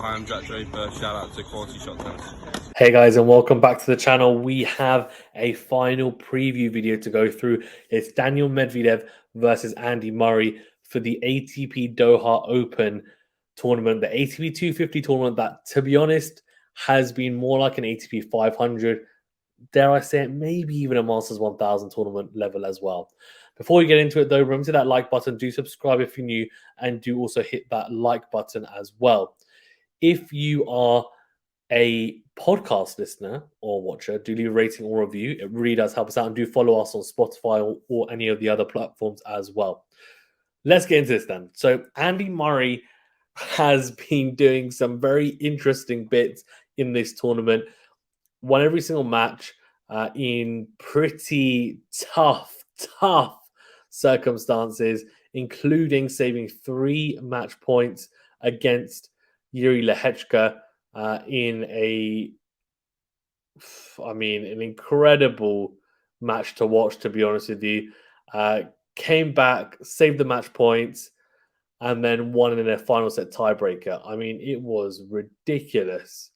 Hi, I'm Jack Draper. Shout out to QualityShot Tennis. Hey guys, and welcome back to the channel. We have a final preview video to go through. It's Daniel Medvedev versus Andy Murray for the ATP Doha Open tournament, the ATP 250 tournament that, to be honest, has been more like an ATP 500, dare I say it, maybe even a Masters 1000 tournament level as well. Before we get into it though, remember to that like button, do subscribe if you're new, and do also hit that like button as well. If you are a podcast listener or watcher, do leave a rating or review. It really does help us out. And do follow us on Spotify or any of the other platforms as well. Let's get into this then. So Andy Murray has been doing some very interesting bits in this tournament. Won every single match in pretty tough circumstances, including saving 3 match points against Yuri Lehechka in an incredible match to watch, to be honest with you. Came back, saved the match points, and then won in a final set tiebreaker. I mean, it was ridiculous.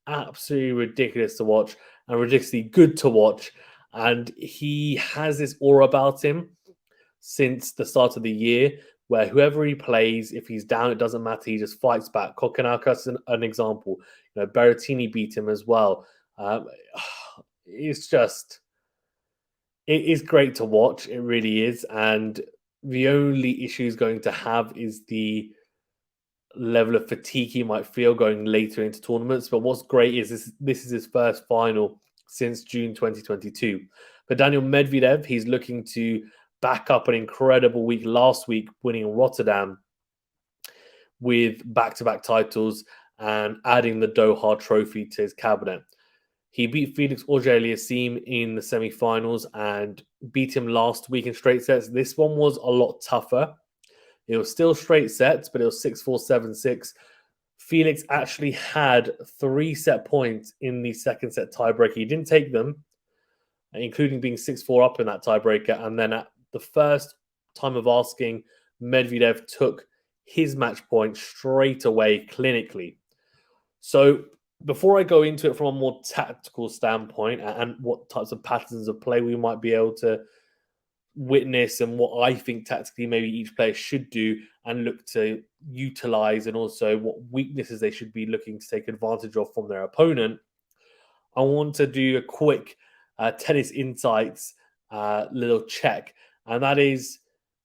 Absolutely ridiculous to watch and ridiculously good to watch. And he has this aura about him since the start of the year where whoever he plays, if he's down, it doesn't matter. He just fights back. Kokonaka's an example. Berrettini beat him as well. It's just, it is great to watch. It really is. And the only issue he's going to have is the level of fatigue he might feel going later into tournaments. But what's great is this is his first final since June 2022. But Daniel Medvedev, he's looking to back up an incredible week last week, winning Rotterdam with back-to-back titles and adding the Doha trophy to his cabinet. He beat Felix Auger-Aliassime in the semi-finals and beat him last week in straight sets. This one was a lot tougher. It was still straight sets, but it was 6-4, 7-6. Felix actually had 3 set points in the second set tiebreaker. He didn't take them, including being 6-4 up in that tiebreaker. And then at the first time of asking, Medvedev took his match point straight away clinically. So before I go into it from a more tactical standpoint and what types of patterns of play we might be able to witness and what I think tactically maybe each player should do and look to utilize, and also what weaknesses they should be looking to take advantage of from their opponent, I want to do a quick Tennis Insights little check. And that is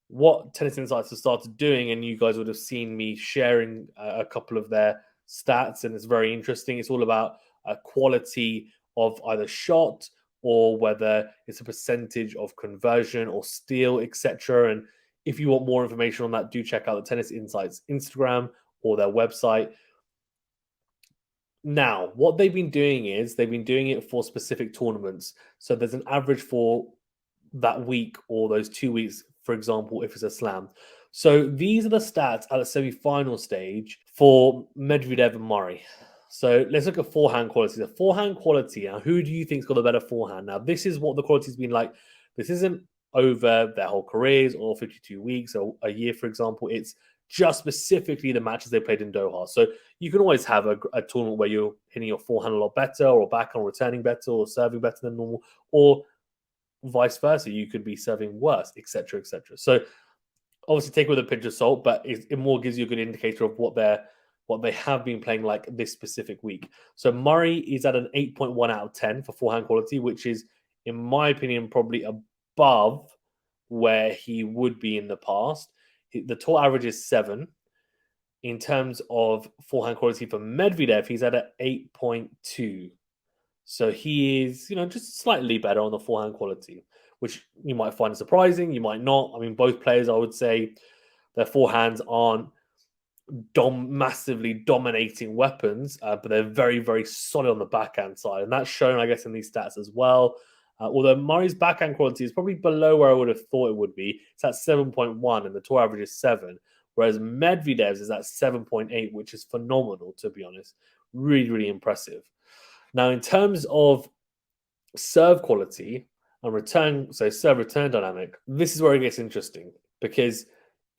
what Tennis Insights have started doing. And you guys would have seen me sharing a couple of their stats. And it's very interesting. It's all about quality of either shot or whether it's a percentage of conversion or steal, etc. And if you want more information on that, do check out the Tennis Insights Instagram or their website. Now, what they've been doing is they've been doing it for specific tournaments. So there's an average for that week or those 2 weeks, for example, if it's a slam. So these are the stats at the semi-final stage for Medvedev and Murray. So let's look at forehand quality. The forehand quality, now who do you think's got a better forehand? Now, this is what the quality's been like. This isn't over their whole careers or 52 weeks or a year, for example. It's just specifically the matches they played in Doha. So you can always have a tournament where you're hitting your forehand a lot better or backhand returning better or serving better than normal, or vice versa. You could be serving worse, etc., etc. So obviously take it with a pinch of salt, but it more gives you a good indicator of what they have been playing like this specific week. So Murray is at an 8.1 out of 10 for forehand quality, which is, in my opinion, probably above where he would be in the past. The tour average is 7. In terms of forehand quality for Medvedev, he's at an 8.2. So he is, just slightly better on the forehand quality, which you might find surprising. You might not. I mean, both players, I would say, their forehands aren't massively dominating weapons, but they're very, very solid on the backhand side. And that's shown, I guess, in these stats as well. Although Murray's backhand quality is probably below where I would have thought it would be. It's at 7.1 and the tour average is 7. Whereas Medvedev's is at 7.8, which is phenomenal, to be honest. Really, really impressive. Now, in terms of serve quality and return, so serve return dynamic, this is where it gets interesting, because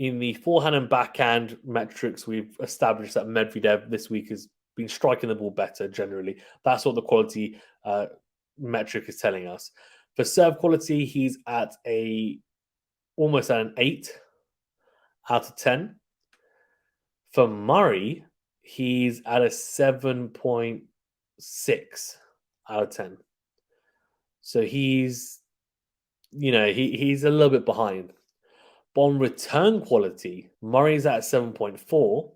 In the forehand and backhand metrics, we've established that Medvedev this week has been striking the ball better generally. That's what the quality metric is telling us. For serve quality, he's at almost at an 8 out of 10. For Murray, he's at a 7.6 out of 10. So he's a little bit behind. But on return quality, Murray's at 7.4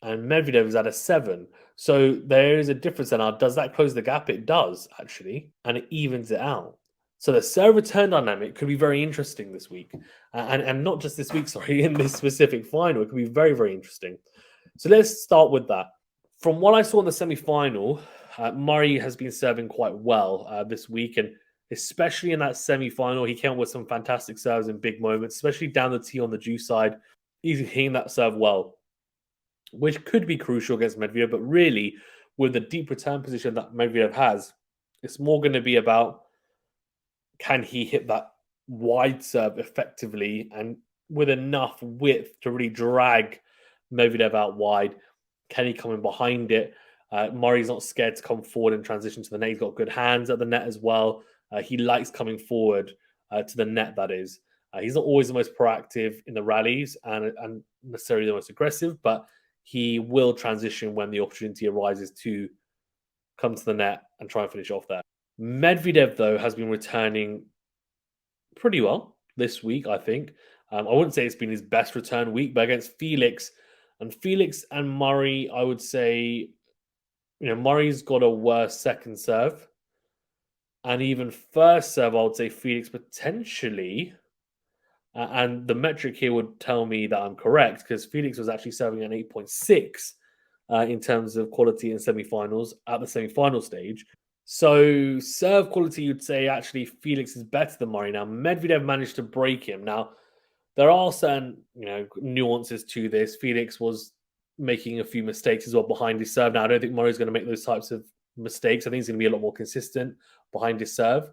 and Medvedev is at a 7. So there is a difference there. Now, does that close the gap? It does, actually, and it evens it out. So the serve return dynamic could be very interesting this week. And not just this week, sorry, in this specific final. It could be very, very interesting. So let's start with that. From what I saw in the semi-final, Murray has been serving quite well this week, and especially in that semi-final, he came up with some fantastic serves in big moments, especially down the tee on the due side. He's hitting that serve well, which could be crucial against Medvedev, but really, with the deep return position that Medvedev has, it's more going to be about can he hit that wide serve effectively and with enough width to really drag Medvedev out wide. Can he come in behind it? Murray's not scared to come forward and transition to the net. He's got good hands at the net as well. He likes coming forward to the net, that is. He's not always the most proactive in the rallies and necessarily the most aggressive, but he will transition when the opportunity arises to come to the net and try and finish off there. Medvedev, though, has been returning pretty well this week, I think. I wouldn't say it's been his best return week, but against Felix and Murray, I would say, Murray's got a worse second serve. And even first serve, I would say Felix potentially, and the metric here would tell me that I'm correct, because Felix was actually serving an 8.6 in terms of quality in semi-finals at the semi-final stage. So serve quality, you'd say actually Felix is better than Murray. Now, Medvedev managed to break him. Now, there are certain nuances to this. Felix was making a few mistakes as well behind his serve. Now, I don't think Murray's going to make those types of mistakes. I think he's going to be a lot more consistent behind his serve.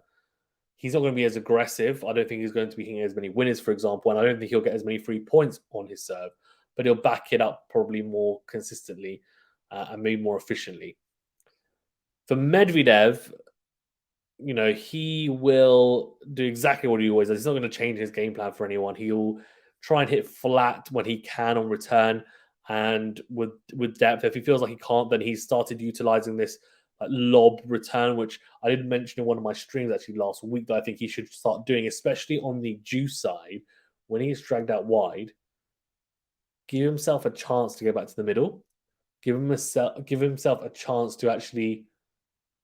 He's not going to be as aggressive. I don't think he's going to be hitting as many winners, for example, and I don't think he'll get as many free points on his serve, but he'll back it up probably more consistently and maybe more efficiently. For Medvedev, he will do exactly what he always does. He's not going to change his game plan for anyone. He'll try and hit flat when he can on return and with depth. If he feels like he can't, then he's started utilizing this lob return, which I did mention in one of my streams actually last week that I think he should start doing, especially on the due side when he's dragged out wide. Give himself a chance to go back to the middle. Give himself a chance to actually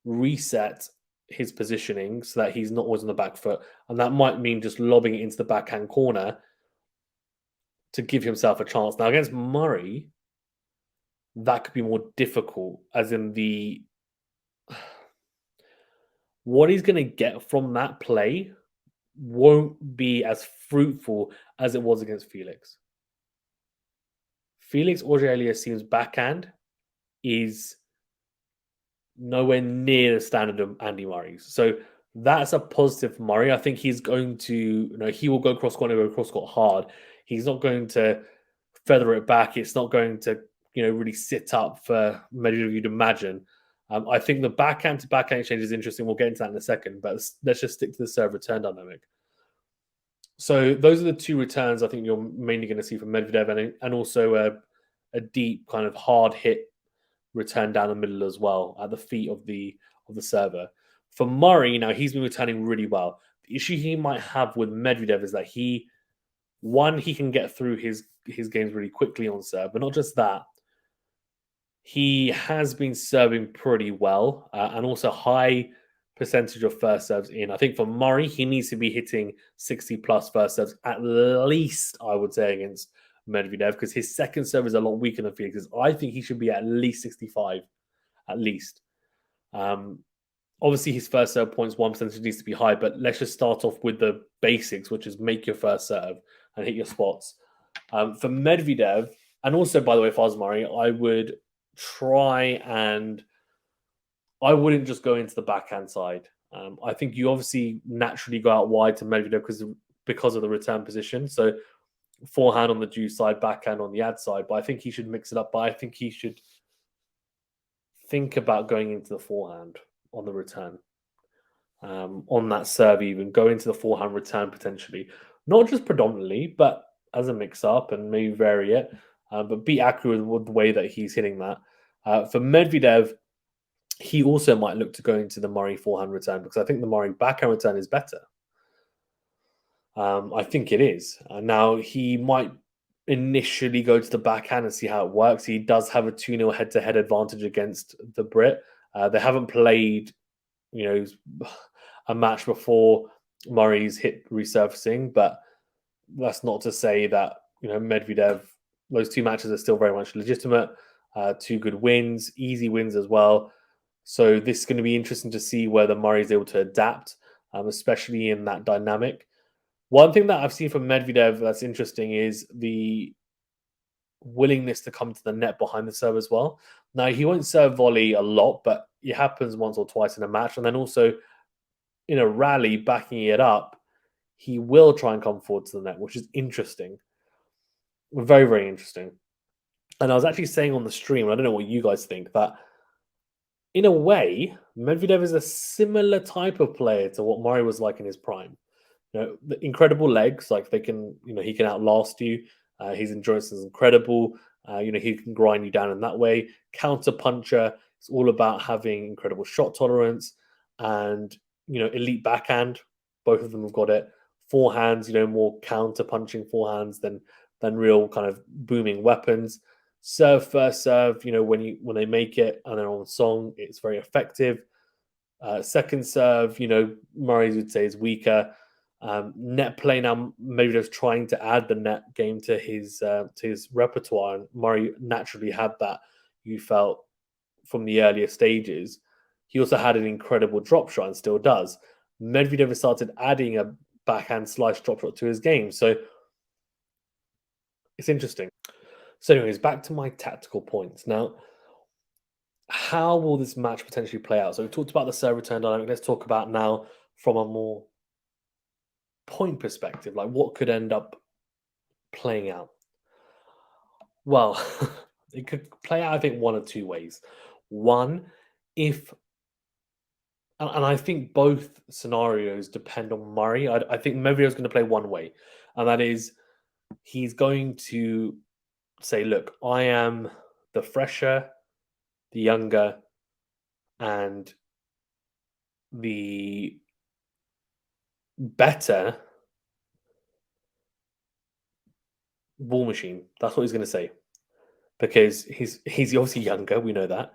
reset his positioning so that he's not always on the back foot. And that might mean just lobbing it into the backhand corner to give himself a chance. Now, against Murray, that could be more difficult, as in what he's going to get from that play won't be as fruitful as it was against Felix. Felix Auger-Aliassime's backhand is nowhere near the standard of Andy Murray's. So that's a positive for Murray. I think he's going to, he will go cross-court and go cross-court hard. He's not going to feather it back. It's not going to, really sit up for Medvedev, you'd imagine. I think the backhand to backhand exchange is interesting. We'll get into that in a second, but let's just stick to the serve return dynamic. So those are the two returns I think you're mainly going to see from Medvedev, and also a deep kind of hard hit return down the middle as well at the feet of the server. For Murray, now he's been returning really well. The issue he might have with Medvedev is that he can get through his games really quickly on serve, but not just that. He has been serving pretty well and also high percentage of first serves in. I think for Murray, he needs to be hitting 60 plus first serves at least, I would say, against Medvedev, because his second serve is a lot weaker than Felix's. I think he should be at least 65, at least. Obviously, his first serve points 1% needs to be high, but let's just start off with the basics, which is make your first serve and hit your spots. For Medvedev, and also, by the way, if I was Murray, I would try and I wouldn't just go into the backhand side. I think you obviously naturally go out wide to Medvedev because of the return position. So forehand on the due side, backhand on the ad side. But I think he should mix it up. But I think he should think about going into the forehand on the return. On that serve, even go into the forehand return potentially, not just predominantly, but as a mix up and maybe vary it, but be accurate with the way that he's hitting that. For Medvedev, he also might look to go into the Murray forehand return because I think the Murray backhand return is better. I think it is. Now, he might initially go to the backhand and see how it works. He does have a 2-0 head-to-head advantage against the Brit. They haven't played, a match before Murray's hit resurfacing, but that's not to say that, Medvedev, those two matches are still very much legitimate. Two good wins, easy wins as well. So this is going to be interesting to see whether Murray's able to adapt, especially in that dynamic. One thing that I've seen from Medvedev that's interesting is the willingness to come to the net behind the serve as well. Now, he won't serve volley a lot, but it happens once or twice in a match. And then also in a rally, backing it up, he will try and come forward to the net, which is interesting. Very, very interesting. And I was actually saying on the stream, I don't know what you guys think, that in a way, Medvedev is a similar type of player to what Murray was like in his prime. The incredible legs, like they can, he can outlast you. His endurance is incredible. He can grind you down in that way. Counter puncher. It's all about having incredible shot tolerance and, elite backhand. When of them have got it. Forehands, more counter punching forehands than real kind of booming weapons. Serve first serve, when they make it and they're on song, it's very effective. Second serve, Murray would say is weaker. Net play now, maybe just trying to add the net game to his repertoire, and Murray naturally had that. You felt from the earlier stages. He also had an incredible drop shot and still does. Medvedev has started adding a backhand slice drop shot to his game, so it's interesting. So, anyways, back to my tactical points now. How will this match potentially play out? So we talked about the serve return dynamic. Let's talk about now from a more point perspective, like what could end up playing out. Well, it could play out, I think, one of two ways. One, and I think both scenarios depend on Murray. I think Medvedev's going to play one way, and that is he's going to say, look, I am the fresher, the younger, and the better ball machine. That's what he's going to say, because he's obviously younger. We know that.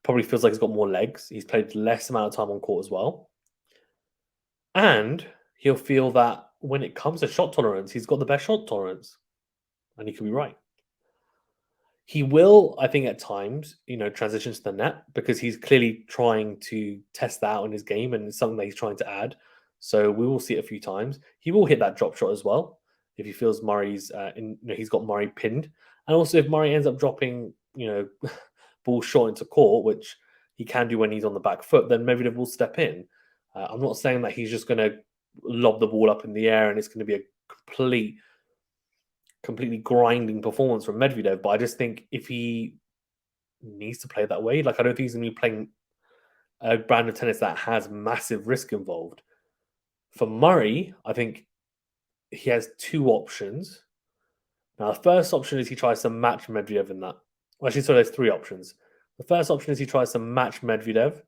Probably feels like he's got more legs. He's played less amount of time on court as well, and he'll feel that when it comes to shot tolerance, he's got the best shot tolerance, and he could be right. He will, I think, at times, transition to the net because he's clearly trying to test that out in his game, and it's something that he's trying to add. So we will see it a few times. He will hit that drop shot as well if he feels Murray's, he's got Murray pinned, and also if Murray ends up dropping, ball short into court, which he can do when he's on the back foot, then Medvedev will step in. I'm not saying that he's just going to lob the ball up in the air and it's going to be a completely grinding performance from Medvedev, but I just think if he needs to play that way, like I don't think he's going to be playing a brand of tennis that has massive risk involved. For Murray, I think he has two options. Now, the first option is he tries to match Medvedev in that. Actually, so there's three options. The first option is he tries to match Medvedev,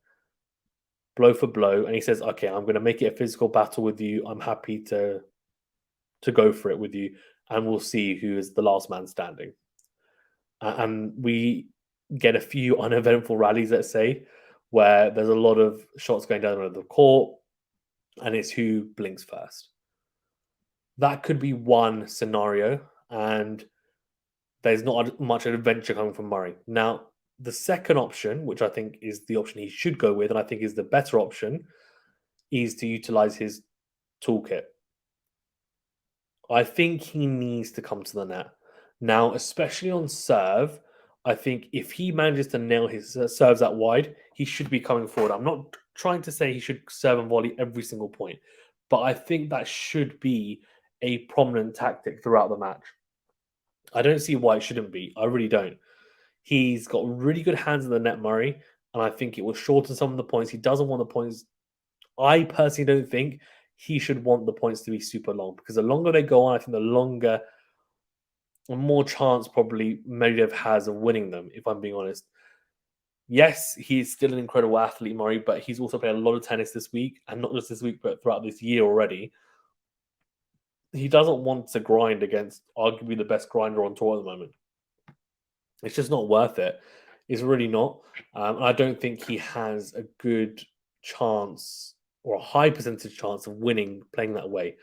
blow for blow, and he says, okay, I'm going to make it a physical battle with you. I'm happy to go for it with you, and we'll see who is the last man standing. And we get a few uneventful rallies, let's say, where there's a lot of shots going down the court, and it's who blinks first. That could be one scenario, and there's not much adventure coming from Murray. Now, the second option, which I think is the option he should go with, and I think is the better option, is to utilize his toolkit. I think he needs to come to the net. Now, especially on serve, I think if he manages to nail his serves out wide, he should be coming forward. I'm not trying to say he should serve and volley every single point, but I think that should be a prominent tactic throughout the match. I don't see why it shouldn't be. I really don't. He's got really good hands in the net, Murray, and I think it will shorten some of the points. He doesn't want the points. I personally don't think he should want the points to be super long because the longer they go on, I think the longer, the more chance probably Medvedev has of winning them, if I'm being honest. Yes, he's still an incredible athlete, Murray, but he's also played a lot of tennis this week, and not just this week, but throughout this year already. He doesn't want to grind against arguably the best grinder on tour at the moment. It's just not worth it. It's really not. I don't think he has a good chance or a high percentage chance of winning playing that way.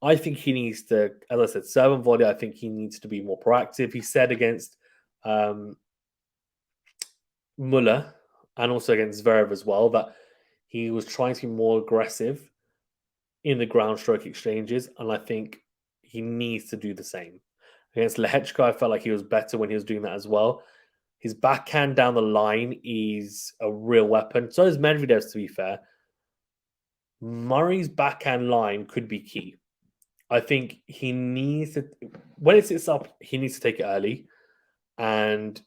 I think he needs to, as I said, serve and volley. I think he needs to be more proactive. He said against Muller and also against Zverev as well that he was trying to be more aggressive in the ground stroke exchanges, and I think he needs to do the same. Against Lehechka, I felt like he was better when he was doing that as well. His backhand down the line is a real weapon. So is Medvedev's, to be fair. Murray's backhand line could be key. I think he needs to, when it sits up, he needs to take it early, and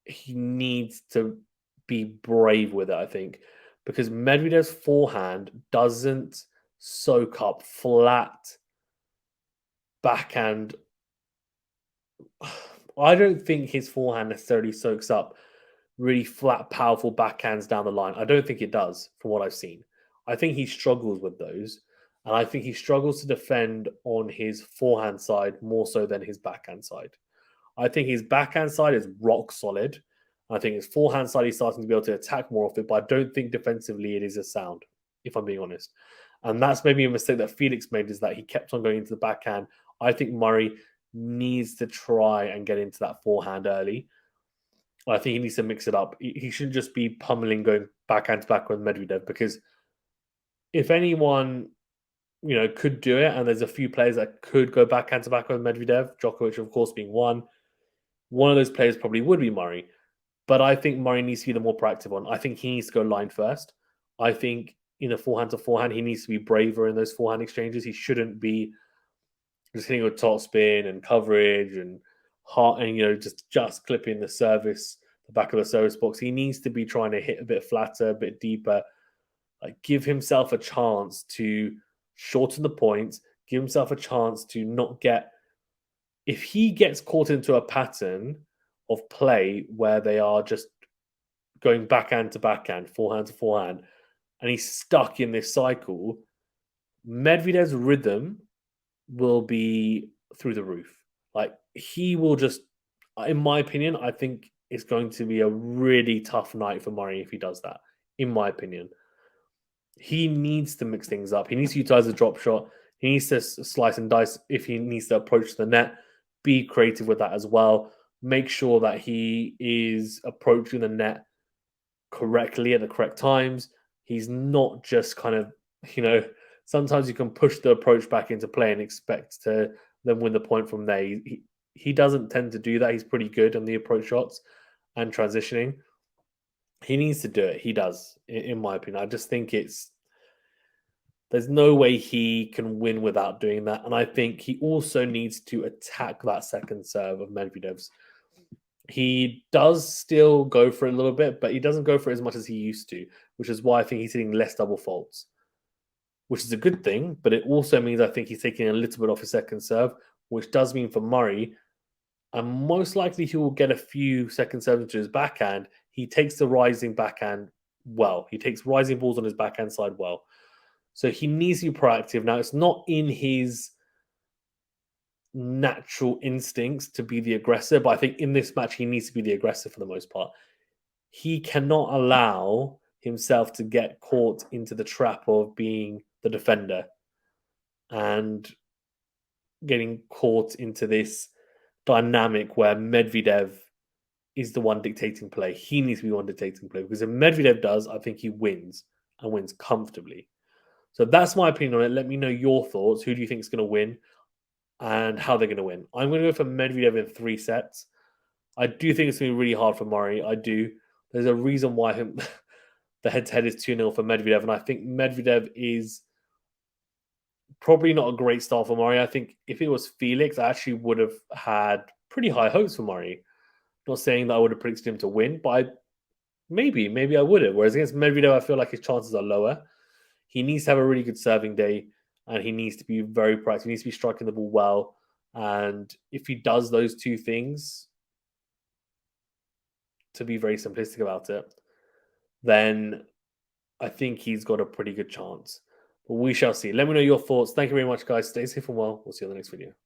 he needs to be brave with it, I think, because Medvedev's forehand doesn't soak up flat backhand. I don't think his forehand necessarily soaks up really flat, powerful backhands down the line. I don't think it does, from what I've seen. I think he struggles with those, and I think he struggles to defend on his forehand side more so than his backhand side. I think his backhand side is rock solid. I think his forehand side he's starting to be able to attack more of it, but I don't think defensively it is as sound, if I'm being honest. And that's maybe a mistake that Felix made, is that he kept on going into the backhand. I think Murray needs to try and get into that forehand early. I think he needs to mix it up. He shouldn't just be pummeling going backhand to back with Medvedev, because if anyone, could do it, and there's a few players that could go backhand to back with Medvedev, Djokovic, of course, being one. One of those players probably would be Murray. But I think Murray needs to be the more proactive one. I think he needs to go line first. I think in a forehand to forehand, he needs to be braver in those forehand exchanges. He shouldn't be just hitting a top spin and coverage and heart and just clipping the back of the service box. He needs to be trying to hit a bit flatter, a bit deeper, like give himself a chance to shorten the points, give himself a chance to not get. If he gets caught into a pattern of play where they are just going backhand to backhand, forehand to forehand, and he's stuck in this cycle, Medvedev's rhythm will be through the roof. Like, he will just, in my opinion, I think it's going to be a really tough night for Murray if he does that, in my opinion. He needs to mix things up. He needs to utilize the drop shot. He needs to slice and dice if he needs to approach the net. Be creative with that as well. Make sure that he is approaching the net correctly at the correct times. He's not just kind of, sometimes you can push the approach back into play and expect to then win the point from there. He doesn't tend to do that. He's pretty good on the approach shots and transitioning. He needs to do it. He does, in my opinion. I just think there's no way he can win without doing that. And I think he also needs to attack that second serve of Medvedev's. He does still go for it a little bit, but he doesn't go for it as much as he used to, which is why I think he's hitting less double faults, which is a good thing. But it also means I think he's taking a little bit off his second serve, which does mean for Murray, and most likely he will get a few second serves into his backhand. He takes the rising backhand well. He takes rising balls on his backhand side well. So he needs to be proactive. Now, it's not in his natural instincts to be the aggressor, but I think in this match, he needs to be the aggressor for the most part. He cannot allow himself to get caught into the trap of being the defender and getting caught into this dynamic where Medvedev is the one dictating play. He needs to be the one dictating play, because if Medvedev does, I think he wins and wins comfortably. So that's my opinion on it. Let me know your thoughts. Who do you think is going to win and how they're going to win? I'm going to go for Medvedev in 3 sets. I do think it's going to be really hard for Murray. I do. There's a reason why the head-to-head is 2-0 for Medvedev, and I think Medvedev is Probably not a great start for Murray. I think if it was Felix, I actually would have had pretty high hopes for Murray. Not saying that I would have predicted him to win, but maybe I would have. Whereas against Medvedev, I feel like his chances are lower. He needs to have a really good serving day, and he needs to be very proactive. He needs to be striking the ball well, and if he does those two things, to be very simplistic about it, then I think he's got a pretty good chance. But we shall see. Let me know your thoughts. Thank you very much, guys. Stay safe and well. We'll see you on the next video.